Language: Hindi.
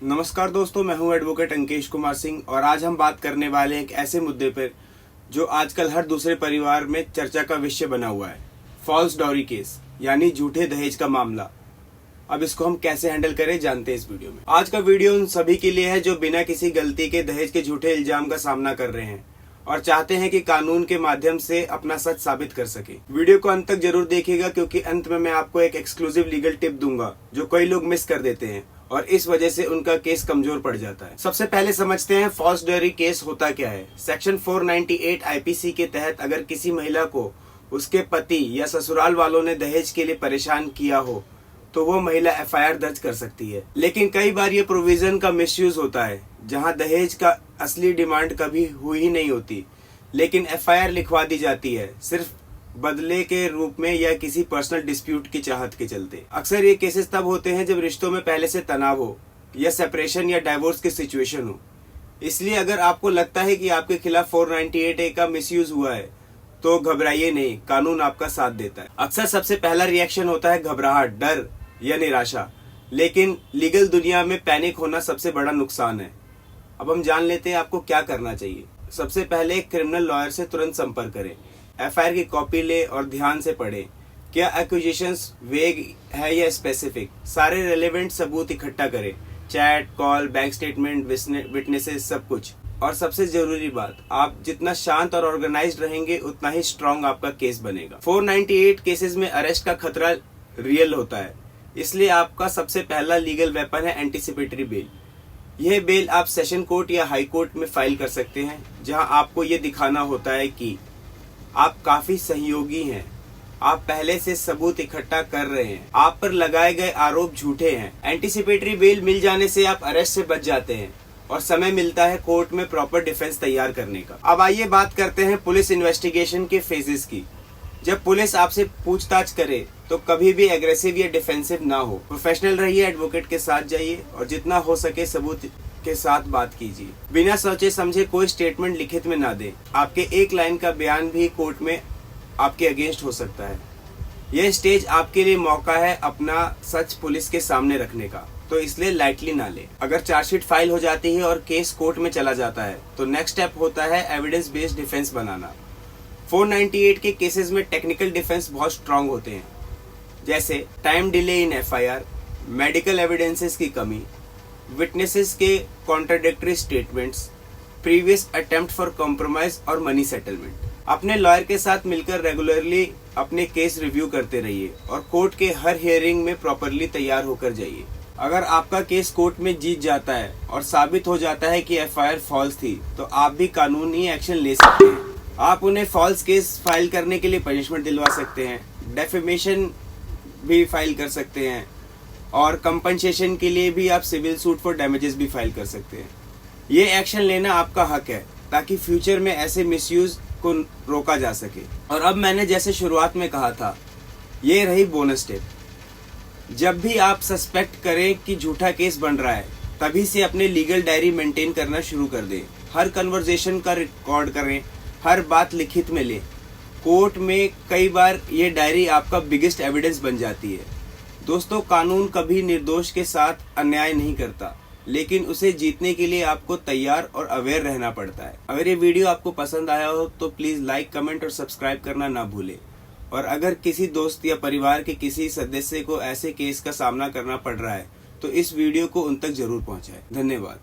नमस्कार दोस्तों, मैं हूं एडवोकेट अंकेश कुमार सिंह और आज हम बात करने वाले हैं एक ऐसे मुद्दे पर जो आजकल हर दूसरे परिवार में चर्चा का विषय बना हुआ है। फॉल्स डॉरी केस यानी झूठे दहेज का मामला। अब इसको हम कैसे हैंडल करें जानते हैं इस वीडियो में। आज का वीडियो उन सभी के लिए है जो बिना किसी गलती के दहेज के झूठे इल्जाम का सामना कर रहे हैं और चाहते हैं कि कानून के माध्यम से अपना सच साबित कर सके। वीडियो को अंत तक जरूर देखिएगा क्योंकि अंत में मैं आपको एक एक्सक्लूसिव लीगल टिप दूंगा जो कई लोग मिस कर देते हैं और इस वजह से उनका केस कमजोर पड़ जाता है। सबसे पहले समझते हैं फॉल्स डॉरी केस होता क्या है। सेक्शन 498 आईपीसी के तहत अगर किसी महिला को उसके पति या ससुराल वालों ने दहेज के लिए परेशान किया हो तो वो महिला एफआईआर दर्ज कर सकती है। लेकिन कई बार ये प्रोविजन का मिसयूज होता है जहां दहेज का असली डिमांड कभी हुई ही नहीं होती लेकिन एफआईआर लिखवा दी जाती है सिर्फ बदले के रूप में या किसी पर्सनल डिस्प्यूट की चाहत के चलते। अक्सर ये केसेस तब होते हैं जब रिश्तों में पहले से तनाव हो या सेपरेशन या डाइवोर्स की सिचुएशन हो। इसलिए अगर आपको लगता है कि आपके खिलाफ 498A का मिसयूज हुआ है तो घबराइए नहीं, कानून आपका साथ देता है। अक्सर सबसे पहला रिएक्शन होता है घबराहट, डर या निराशा, लेकिन लीगल दुनिया में पैनिक होना सबसे बड़ा नुकसान है। अब हम जान लेते हैं आपको क्या करना चाहिए। सबसे पहले एक क्रिमिनल लॉयर से तुरंत संपर्क करें, एफआईआर की कॉपी ले और ध्यान से पढ़ें। क्या एक्यूजेशंस वेग है या स्पेसिफिक। सारे रेलेवेंट सबूत इकट्ठा करें, chat, call, bank statement, witnesses, सब कुछ। और सबसे जरूरी बात, आप जितना शांत और ऑर्गेनाइज्ड रहेंगे उतना ही स्ट्रांग आपका केस बनेगा। 498 केसेस में अरेस्ट का खतरा रियल होता है, इसलिए आपका सबसे पहला लीगल वेपन है एंटीसिपेटरी बेल। यह बेल आप सेशन कोर्ट या हाई कोर्ट में फाइल कर सकते हैं जहां आपको ये दिखाना होता है कि आप काफी सहयोगी हैं, आप पहले से सबूत इकट्ठा कर रहे हैं, आप पर लगाए गए आरोप झूठे हैं। एंटीसिपेटरी बेल मिल जाने से आप अरेस्ट से बच जाते हैं और समय मिलता है कोर्ट में प्रॉपर डिफेंस तैयार करने का। अब आइए बात करते हैं पुलिस इन्वेस्टिगेशन के फेजेस की। जब पुलिस आपसे पूछताछ करे तो कभी भी एग्रेसिव या डिफेंसिव ना हो। प्रोफेशनल रहिए, एडवोकेट के साथ जाइए और जितना हो सके सबूत के साथ बात कीजिए। बिना सोचे समझे कोई स्टेटमेंट लिखित में ना दें। आपके एक लाइन का बयान भी कोर्ट में आपके अगेंस्ट हो सकता है। यह स्टेज आपके लिए मौका है अपना सच पुलिस के सामने रखने का, तो इसलिए लाइटली ना ले। अगर चार्जशीट फाइल हो जाती है और केस कोर्ट में चला जाता है तो नेक्स्ट स्टेप होता है एविडेंस बेस्ड डिफेंस बनाना। 498 के केसेस में टेक्निकल डिफेंस बहुत स्ट्रांग होते हैं, जैसे time delay in FIR, medical evidences की कमी, विटनेसेस के contradictory statements, previous attempt for compromise और मनी सेटलमेंट। अपने लॉयर के साथ मिलकर रेगुलरली अपने केस रिव्यू करते रहिए और कोर्ट के हर हियरिंग में प्रॉपरली तैयार होकर जाइए। अगर आपका केस कोर्ट में जीत जाता है और साबित हो जाता है कि एफआईआर फॉल्स थी तो आप भी कानूनी एक्शन ले सकते हैं। आप उन्हें फॉल्स केस फाइल करने के लिए पनिशमेंट दिलवा सकते हैं, डेफेमेशन भी फाइल कर सकते हैं और कंपनसेशन के लिए भी आप सिविल सूट फॉर डैमेजेस भी फाइल कर सकते हैं। ये एक्शन लेना आपका हक है ताकि फ्यूचर में ऐसे मिसयूज को रोका जा सके। और अब मैंने जैसे शुरुआत में कहा था, ये रही बोनस टिप। जब भी आप सस्पेक्ट करें कि झूठा केस बन रहा है तभी से अपने लीगल डायरी मेंटेन करना शुरू कर दें। हर कन्वर्सेशन का रिकॉर्ड करें, हर बात लिखित में लें। कोर्ट में कई बार ये डायरी आपका बिगेस्ट एविडेंस बन जाती है। दोस्तों, कानून कभी निर्दोष के साथ अन्याय नहीं करता, लेकिन उसे जीतने के लिए आपको तैयार और अवेयर रहना पड़ता है। अगर ये वीडियो आपको पसंद आया हो तो प्लीज लाइक, कमेंट और सब्सक्राइब करना ना भूलें। और अगर किसी दोस्त या परिवार के किसी सदस्य को ऐसे केस का सामना करना पड़ रहा है तो इस वीडियो को उन तक जरूर पहुंचाएं। धन्यवाद।